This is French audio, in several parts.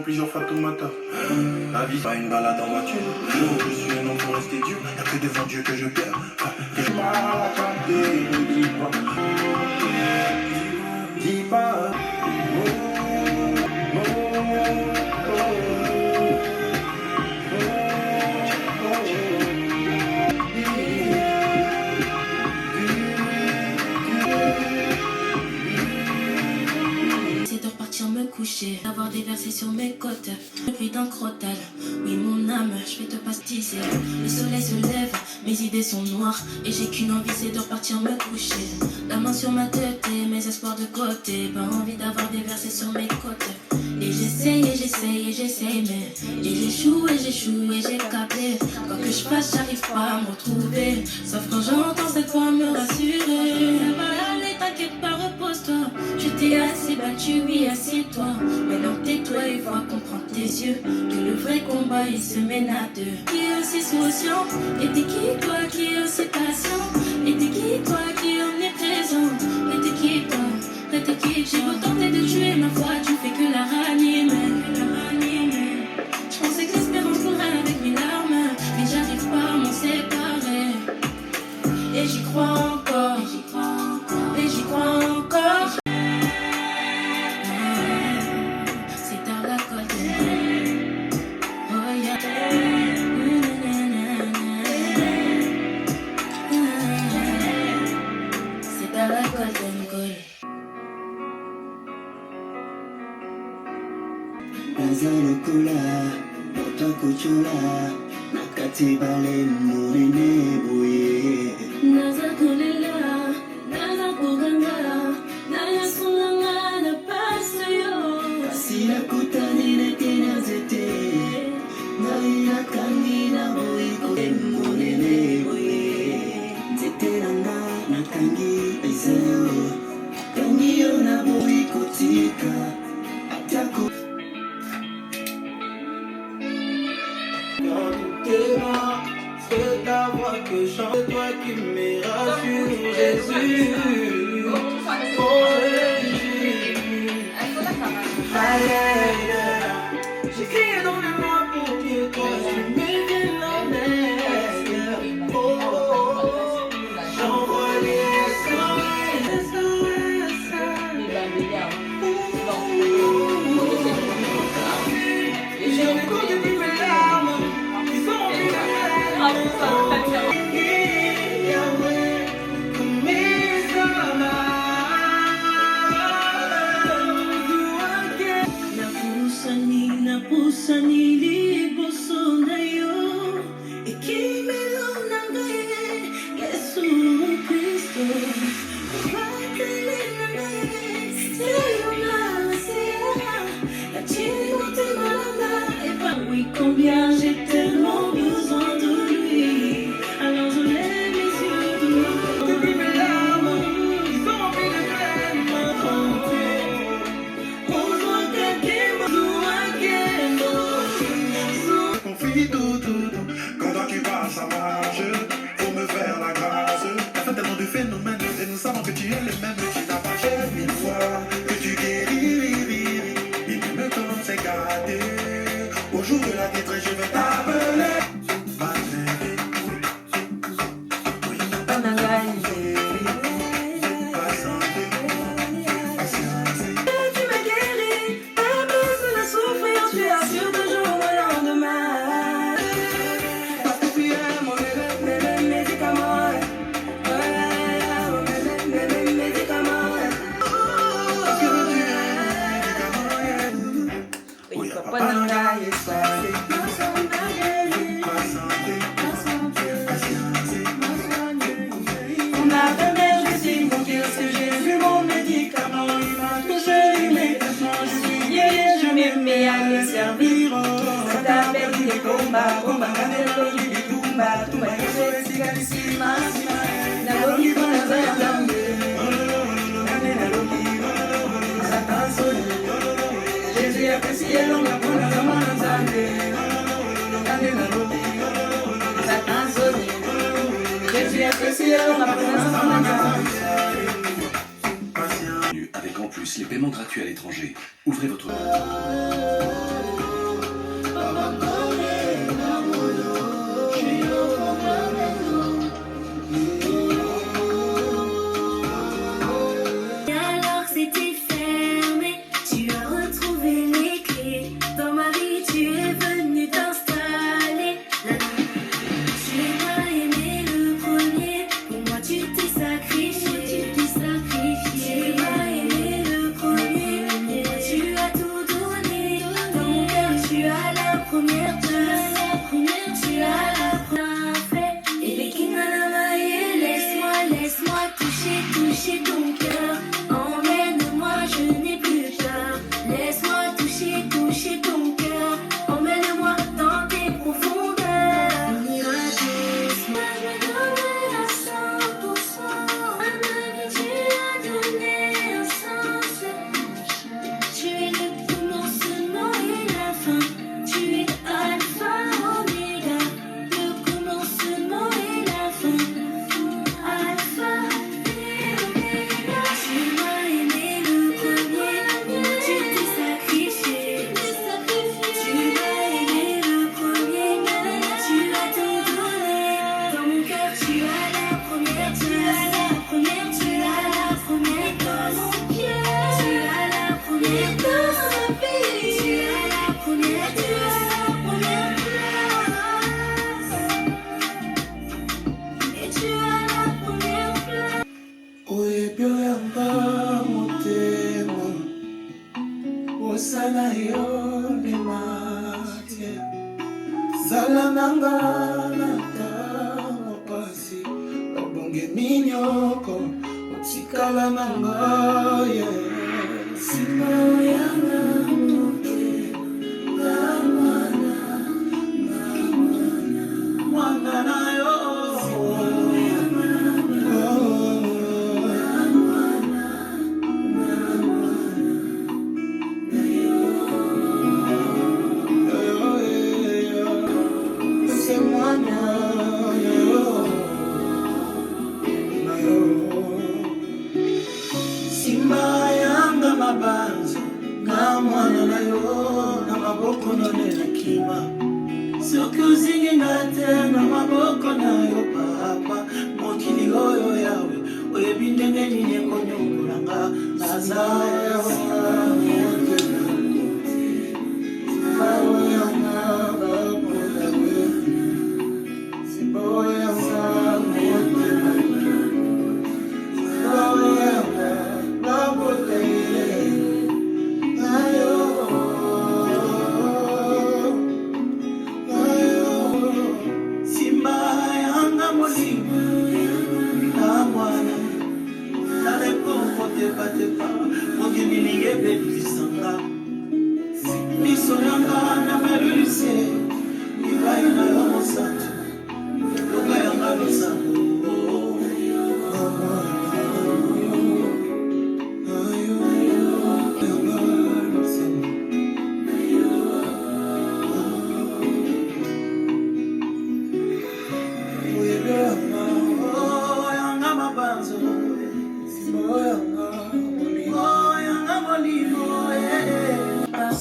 Plusieurs fois tout matin. La vie, pas une balade en voiture. Je suis un homme pour rester dur. Y'a que devant Dieu que je perds. J'ai mal à chanter, ne dis pas. Dis pas. Avoir des versets sur mes côtes, depuis d'un crotal. Oui mon âme, je vais te pastisser. Le soleil se lève, mes idées sont noires et j'ai qu'une envie, c'est de repartir me coucher. La main sur ma tête et mes espoirs de côté. Pas envie d'avoir des versets sur mes côtes. Et j'essaye et j'essaye et j'essaye mais et j'échoue et j'ai capté. Quoi que je fasse, j'arrive pas à me retrouver. Sauf quand j'entends cette voix me rassurer. Ça va aller, t'inquiète pas, repose-toi. Je t'ai assez battu, oui, assieds-toi. Maintenant tais-toi et vois, comprends tes yeux que le vrai combat il se mène à deux. Qui est aussi souciant? Et t'es qui toi qui est aussi patient? Et t'es qui toi qui est omniprésent? Et t'es qui toi? Et t'es qui? J'ai beau tenter de tuer ma foi, tu fais que la ranimer. Je pensais que l'espérance courait avec mes larmes, mais j'arrive pas à m'en séparer. Et j'y crois encore, et j'y crois encore. C'est tard la côte. Oh yeah. C'est tard la côte. Nazalo kula, bota kuchula, nakati bale murine buye. Nazakulela, nazakuganga, nayasulanga na pasayo. Kasi nakutani na tinazete, nairakangi na buiko murine buye. Zete nanga nakangi isayo, kangiyo na buiko tika, atako. C'est ta voix que chante, c'est toi qui me rassure, Jésus. Oh Jésus. J'ai crié dans le noir pour que toi tu me viennes en aide. Oh, j'envoie les SOS. Et j'ai récolté toutes mes larmes. Napusani liboso na yo ekimelo na ngai Yesu Kristo bakele na ngai seyona seya la chinote malanga et pas oui combien j'ai tellement besoin de lui alors je lève les yeux de l'eau Depuis mes larmes, ils sont remplis de peine. Confie tout. Quand toi tu passes à marche, faut me faire la grâce. T'as fait tellement de phénomènes et nous savons que tu es le même. Tu n'as pas fait 1000 fois que tu guéris. Et même le temps s'est gâté. Au jour de la détresse, je vais t'appeler. Tu assures toujours au lendemain. Parce que tu es mon Tumba, tumba, yeso esika nisima, sima. Naloki bona zaya zambe. Nane naloki, Satan soli. Jésus a fait ciel, on a bona zamana zambe. Nane naloki, Satan soli. Jésus a fait ciel, on a bona zamana zambe. Avec en plus les paiements gratuits à l'étranger. Ouvrez votre... Alors c'était fermé, tu as retrouvé les clés. Dans ma vie tu es venu t'installer. Tu m'as aimé le premier, pour moi tu t'es sacrifié. Tu m'as aimé le premier, pour moi tu as tout donné. Dans mon cœur tu as la première place. Tu as la première fait. Et les kinganamaye, laisse-moi toucher ton cœur. Emmène-moi, je n'ai plus peur. Laisse-moi toucher ton cœur. Emmène-moi dans tes profondeurs. On ira doucement, je me donnerai à 100%. À ma vie, tu as donné un sens. Tu es le commencement et la fin. Tu es alpha, oméga. Le commencement et la fin. Alpha et oméga. Tu m'as aimé le premier, tu t'es sacrifié. Tu m'as aimé le premier, tu as tout donné. Dans mon cœur, tu as la première, tu as la première, tu as la première dans mon cœur. Tu as la première dans ma vie. Tu as la première, tu as la première place. Et tu as la première place. Oebyo yanga motema osala yo ne matie zala nanga na ntango pasi obonge minyoko otikala nanga ye sima yanga motema mwana na yo Simba yanga mabanzo na mwana na yo na maboko na kima soki ozinginga te na maboko na yo papa mokili oyo yawe oyebi ndenge nini ekonyongolanga naza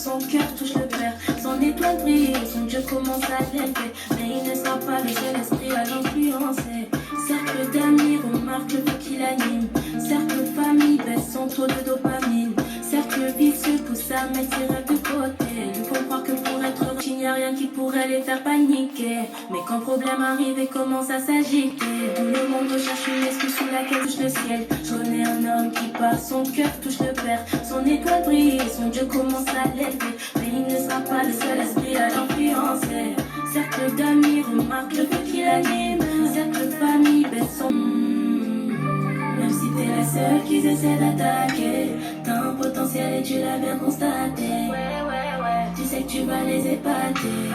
Son cœur touche le père, son étoile brille, son Dieu commence à l'élever. Mais il ne sera pas le seul esprit à l'influencer. Cercle d'amis remarque le feu qui l'anime. Cercle de famille baisse son taux de dopamine. Cercle vicieux pousse à mettre ses rêves de côté. Il faut croire que pour être heureux, il n'y a rien qui pourrait les faire paniquer. Mais quand problème arrive et commence à s'agiter, tout le monde recherche une excuse sous laquelle touche le ciel. Je connais un homme qui part, son cœur touche le père. Son étoile brille, son Dieu commence à l'élever. Mais il ne sera pas le seul esprit à l'influencer. Cercle d'amis remarque le feu qui l'anime. Cercle de famille baisse son... Même si t'es la seule qu'ils essaient d'attaquer, t'as un potentiel et tu l'as bien constaté. Tu sais que tu vas les épater.